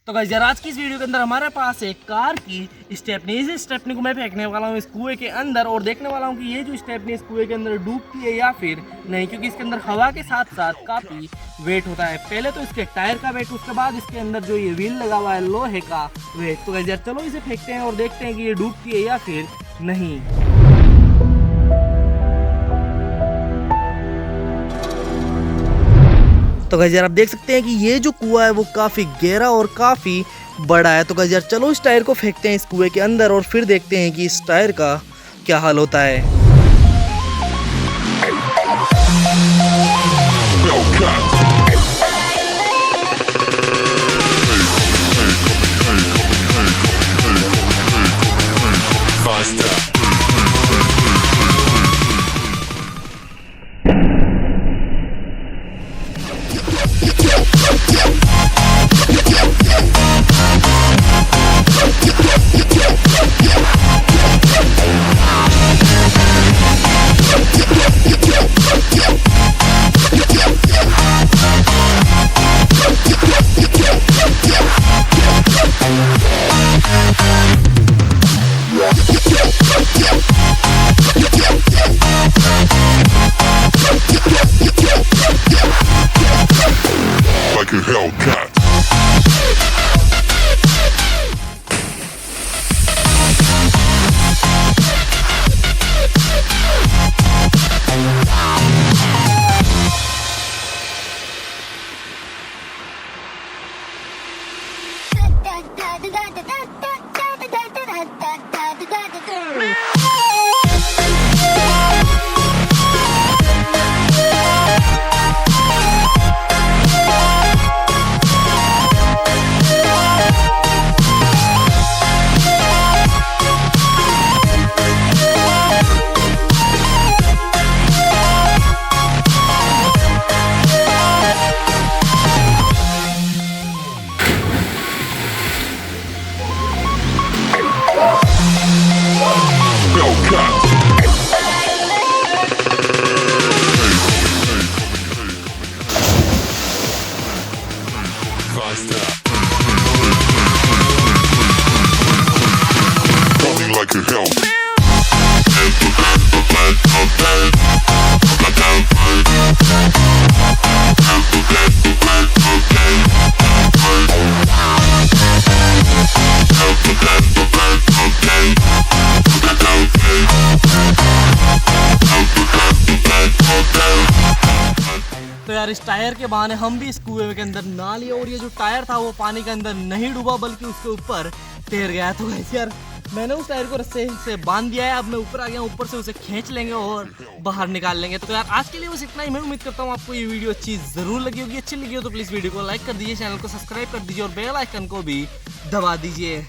तो गाइस यार आज की इस वीडियो के अंदर हमारे पास एक कार की स्टेपनी, इस स्टेपनी को मैं फेंकने वाला हूँ इस कुएं के अंदर और देखने वाला हूँ कि ये जो स्टेपनी इस कुएं के अंदर डूबती है या फिर नहीं, क्योंकि इसके अंदर हवा के साथ साथ काफ़ी वेट होता है। पहले तो इसके टायर का वेट, उसके बाद इसके अंदर जो ये व्हील लगा हुआ है लोहे का वेट। तो गाइस यार चलो इसे फेंकते हैं और देखते हैं कि ये डूबती है या फिर नहीं। तो गाइस यार आप देख सकते हैं कि ये जो कुआं है वो काफ़ी गहरा और काफ़ी बड़ा है। तो गाइस यार चलो इस टायर को फेंकते हैं इस कुएं के अंदर और फिर देखते हैं कि इस टायर का क्या हाल होता है। Like a Hellcat. Running like a hell. तो यार इस टायर के बहाने हम भी इस कुएं के अंदर ना लिए और ये जो टायर था वो पानी के अंदर नहीं डूबा बल्कि उसके ऊपर तैर गया। तो वैसे यार मैंने उस टायर को रस्से से बांध दिया है, अब मैं ऊपर आ गया, ऊपर से उसे खींच लेंगे और बाहर निकाल लेंगे। तो यार आज के लिए बस इतना ही। मैं उम्मीद करता हूँ आपको ये वीडियो अच्छी जरूर लगी होगी। अच्छी लगी हो तो प्लीज़ वीडियो को लाइक कर दीजिए, चैनल को सब्सक्राइब कर दीजिए और बेल आइकन को भी दबा दीजिए।